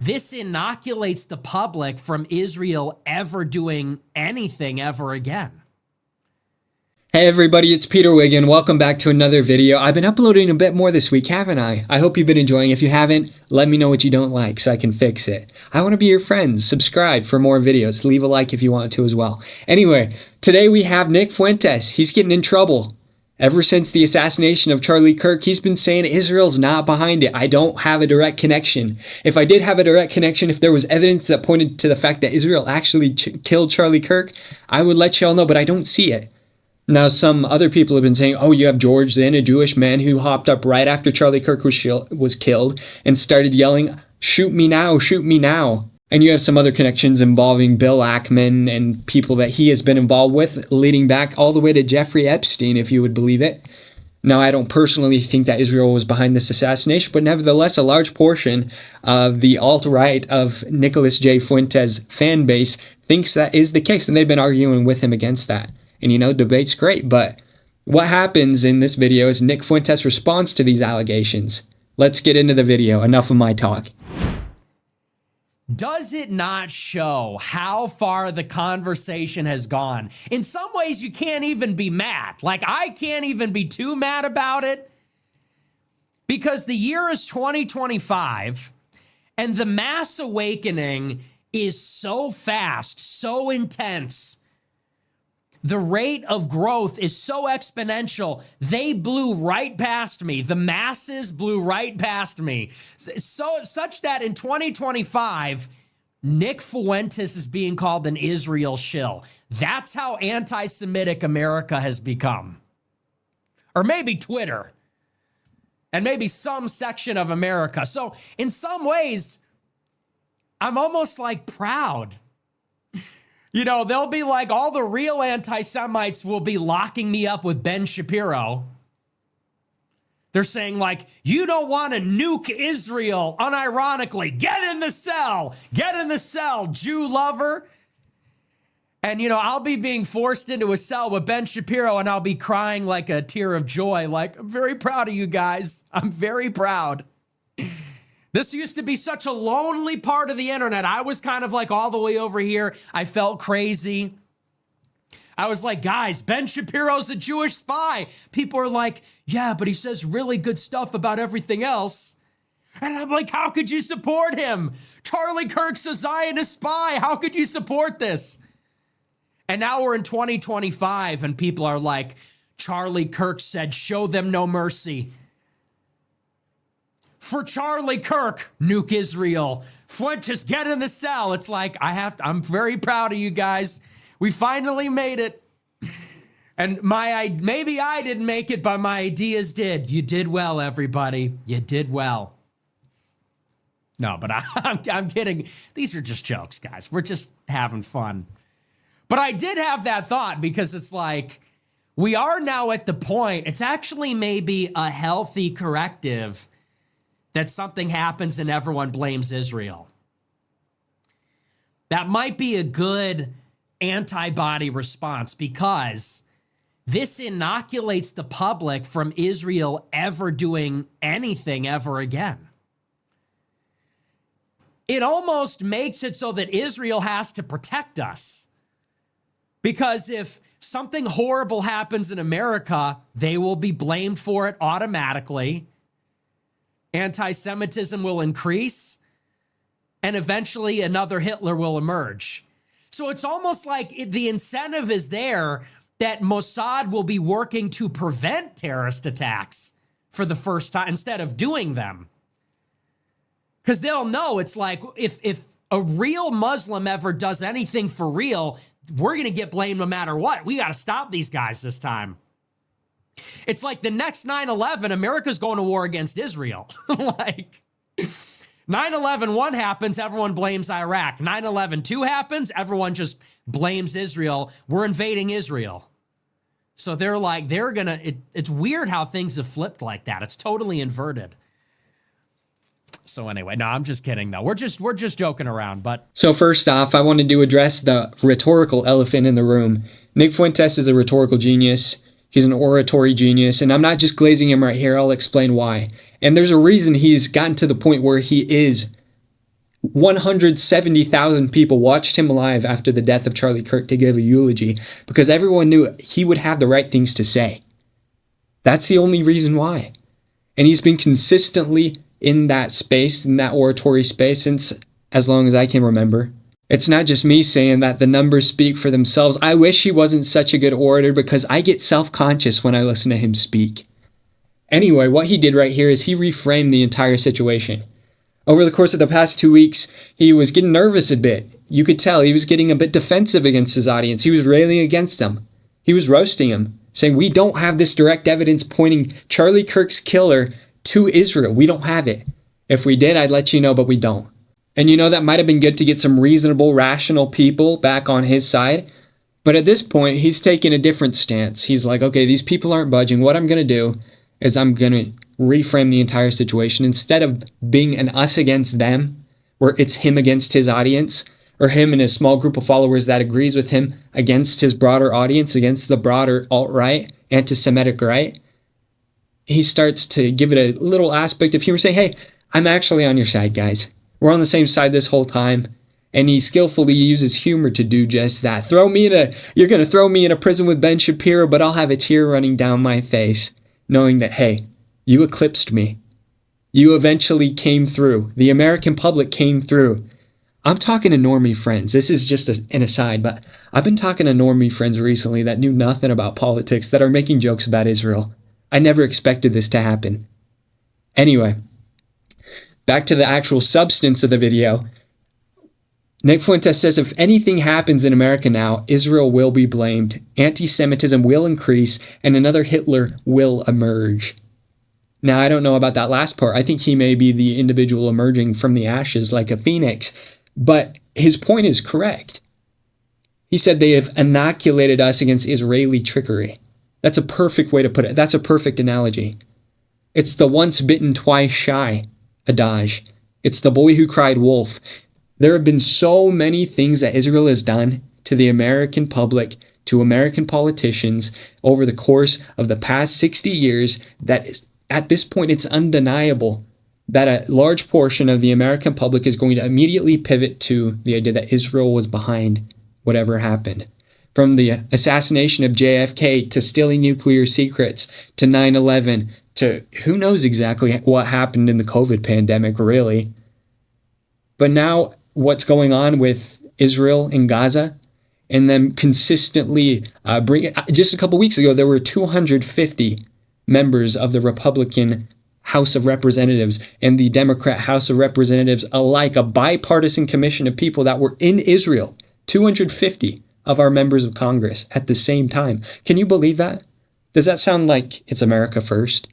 This inoculates the public from Israel ever doing anything ever again. Hey everybody, it's Peter Wiggin. Welcome back to another video. I've been uploading a bit more this week, haven't I? I hope you've been enjoying. If you haven't, let me know what you don't like so I can fix it. I want to be your friend. Subscribe for more videos. Leave a like if you want to as well. Anyway, today we have Nick Fuentes. He's getting in trouble. Ever since the assassination of Charlie Kirk, he's been saying Israel's not behind it. I don't have a direct connection. If I did have a direct connection, if there was evidence that pointed to the fact that Israel actually killed Charlie Kirk, I would let y'all know, but I don't see it. Now, some other people have been saying, oh, you have George Zinn, a Jewish man who hopped up right after Charlie Kirk was killed and started yelling, shoot me now, shoot me now. And you have some other connections involving Bill Ackman and people that he has been involved with, leading back all the way to Jeffrey Epstein, if you would believe it. Now, I don't personally think that Israel was behind this assassination, but nevertheless, a large portion of the alt-right of Nicholas J. Fuentes' fan base thinks that is the case, and they've been arguing with him against that. And you know, debate's great, but what happens in this video is Nick Fuentes' response to these allegations. Let's get into the video. Enough of my talk. Does it not show how far the conversation has gone? In some ways, you can't even be mad. Like, I can't even be too mad about it because the year is 2025 and the mass awakening is so fast, so intense. The rate of growth is so exponential. They blew right past me. The masses blew right past me. Such that in 2025, Nick Fuentes is being called an Israel shill. That's how anti-Semitic America has become. Or maybe Twitter. And maybe some section of America. So in some ways, I'm almost like proud. You know, they'll be like, all the real anti-Semites will be locking me up with Ben Shapiro. They're saying like, you don't want to nuke Israel unironically. Get in the cell. Get in the cell, Jew lover. And, you know, I'll be being forced into a cell with Ben Shapiro and I'll be crying like a tear of joy. Like, I'm very proud of you guys. I'm very proud. This used to be such a lonely part of the internet. I was kind of like all the way over here. I felt crazy. I was like, guys, Ben Shapiro's a Jewish spy. People are like, yeah, but he says really good stuff about everything else. And I'm like, how could you support him? Charlie Kirk's a Zionist spy. How could you support this? And now we're in 2025 and people are like, Charlie Kirk said, show them no mercy. For Charlie Kirk, nuke Israel. Fuentes, get in the cell. It's like, I'm very proud of you guys. We finally made it. And maybe I didn't make it, but my ideas did. You did well, everybody. You did well. No, but I'm kidding. These are just jokes, guys. We're just having fun. But I did have that thought because it's like, we are now at the point, it's actually maybe a healthy corrective that something happens and everyone blames Israel. That might be a good antibody response because this inoculates the public from Israel ever doing anything ever again. It almost makes it so that Israel has to protect us. Because if something horrible happens in America, they will be blamed for it automatically. Anti-Semitism will increase, and eventually another Hitler will emerge. So it's almost like the incentive is there that Mossad will be working to prevent terrorist attacks for the first time instead of doing them. Because they'll know it's like, if a real Muslim ever does anything for real, we're going to get blamed no matter what. We got to stop these guys this time. It's like the next 9/11, America's going to war against Israel. Like 9/11-1 happens, everyone blames Iraq. 9/11-2 happens, everyone just blames Israel. We're invading Israel. So they're like, it's weird how things have flipped like that. It's totally inverted. So anyway, no, I'm just kidding though. We're just joking around, but. So first off, I wanted to address the rhetorical elephant in the room. Nick Fuentes is a rhetorical genius. He's an oratory genius, and I'm not just glazing him right here. I'll explain why. And there's a reason he's gotten to the point where he is 170,000 people watched him live after the death of Charlie Kirk to give a eulogy because everyone knew he would have the right things to say. That's the only reason why. And he's been consistently in that space, in that oratory space, since as long as I can remember. It's not just me saying that, the numbers speak for themselves. I wish he wasn't such a good orator because I get self-conscious when I listen to him speak. Anyway, what he did right here is he reframed the entire situation. Over the course of the past 2 weeks, he was getting nervous a bit. You could tell he was getting a bit defensive against his audience. He was railing against them. He was roasting him, saying, we don't have this direct evidence pointing Charlie Kirk's killer to Israel. We don't have it. If we did, I'd let you know, but we don't. And you know, that might have been good to get some reasonable, rational people back on his side. But at this point, he's taking a different stance. He's like, okay, these people aren't budging. What I'm going to do is I'm going to reframe the entire situation. Instead of being an us against them, where it's him against his audience, or him and his small group of followers that agrees with him against his broader audience, against the broader alt-right, anti-Semitic right, he starts to give it a little aspect of humor, saying, hey, I'm actually on your side, guys. We're on the same side this whole time. And he skillfully uses humor to do just that. You're going to throw me in a prison with Ben Shapiro, but I'll have a tear running down my face, knowing that, hey, you eclipsed me. You eventually came through. The American public came through. I'm talking to normie friends. This is just an aside, but I've been talking to normie friends recently that knew nothing about politics that are making jokes about Israel. I never expected this to happen. Anyway, back to the actual substance of the video. Nick Fuentes says if anything happens in America now, Israel will be blamed. Anti-Semitism will increase and another Hitler will emerge. Now, I don't know about that last part. I think he may be the individual emerging from the ashes like a phoenix, but his point is correct. He said they have inoculated us against Israeli trickery. That's a perfect way to put it. That's a perfect analogy. It's the once bitten, twice shy adage. It's the boy who cried wolf. There have been so many things that Israel has done to the American public, to American politicians over the course of the past 60 years that is, at this point, it's undeniable that a large portion of the American public is going to immediately pivot to the idea that Israel was behind whatever happened. From the assassination of JFK to stealing nuclear secrets to 9/11 to who knows exactly what happened in the COVID pandemic, really. But now what's going on with Israel and Gaza, and then consistently just a couple weeks ago, there were 250 members of the Republican House of Representatives and the Democrat House of Representatives alike, a bipartisan commission of people that were in Israel, 250 of our members of Congress at the same time. Can you believe that? Does that sound like it's America first?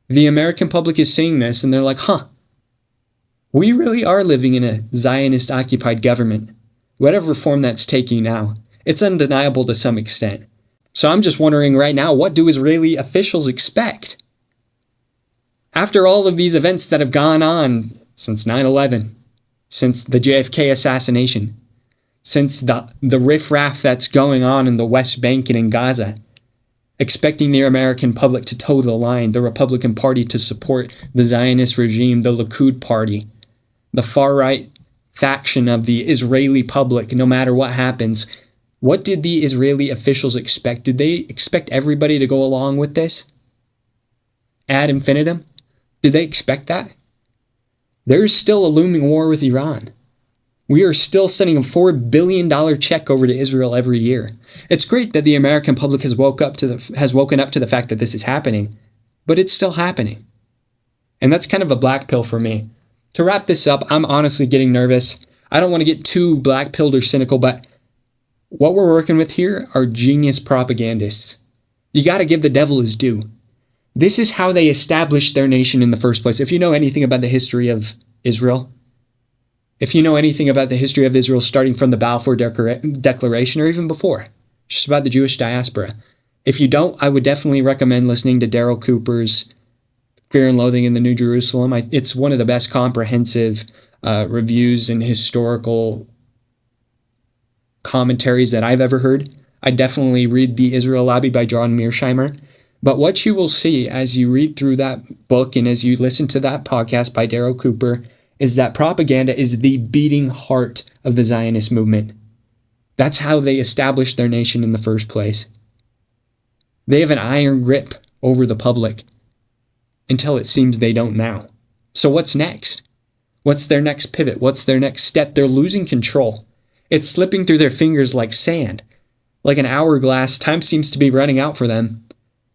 The American public is seeing this and they're like, we really are living in a Zionist-occupied government, whatever form that's taking now. It's undeniable to some extent. So I'm just wondering right now, what do Israeli officials expect? After all of these events that have gone on since 9/11, since the JFK assassination, since the riffraff that's going on in the West Bank and in Gaza, expecting the American public to toe the line, the Republican Party to support the Zionist regime, the Likud Party, the far-right faction of the Israeli public, no matter what happens. What did the Israeli officials expect? Did they expect everybody to go along with this? Ad infinitum? Did they expect that? There is still a looming war with Iran. We are still sending a $4 billion check over to Israel every year. It's great that the American public has woken up to the fact that this is happening, but it's still happening. And that's kind of a black pill for me. To wrap this up, I'm honestly getting nervous. I don't want to get too black-pilled or cynical, but what we're working with here are genius propagandists. You got to give the devil his due. This is how they established their nation in the first place. If you know anything about the history of Israel, if you know anything about the history of Israel starting from the Balfour Declaration or even before, just about the Jewish diaspora. If you don't, I would definitely recommend listening to Daryl Cooper's Fear and Loathing in the New Jerusalem. It's one of the best comprehensive reviews and historical commentaries that I've ever heard. I definitely read The Israel Lobby by John Mearsheimer. But what you will see as you read through that book and as you listen to that podcast by Daryl Cooper is that propaganda is the beating heart of the Zionist movement. That's how they established their nation in the first place. They have an iron grip over the public until it seems they don't now. So what's next? What's their next pivot? What's their next step? They're losing control. It's slipping through their fingers like sand. Like an hourglass, time seems to be running out for them.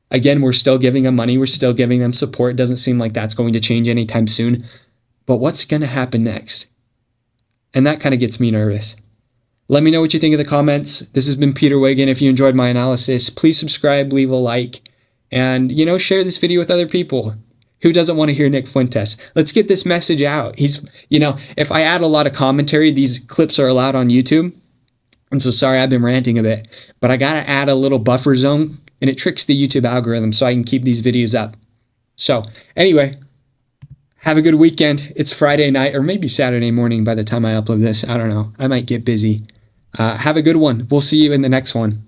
Again, we're still giving them money. We're still giving them support. It doesn't seem like that's going to change anytime soon. But what's going to happen next? And that kind of gets me nervous. Let me know what you think in the comments. This has been Peter Wiggin. If you enjoyed my analysis, please subscribe, leave a like, and, share this video with other people. Who doesn't want to hear Nick Fuentes? Let's get this message out. If I add a lot of commentary, these clips are allowed on YouTube. And so sorry, I've been ranting a bit, but I got to add a little buffer zone, and it tricks the YouTube algorithm so I can keep these videos up. So anyway, have a good weekend. It's Friday night or maybe Saturday morning by the time I upload this. I don't know. I might get busy. Have a good one. We'll see you in the next one.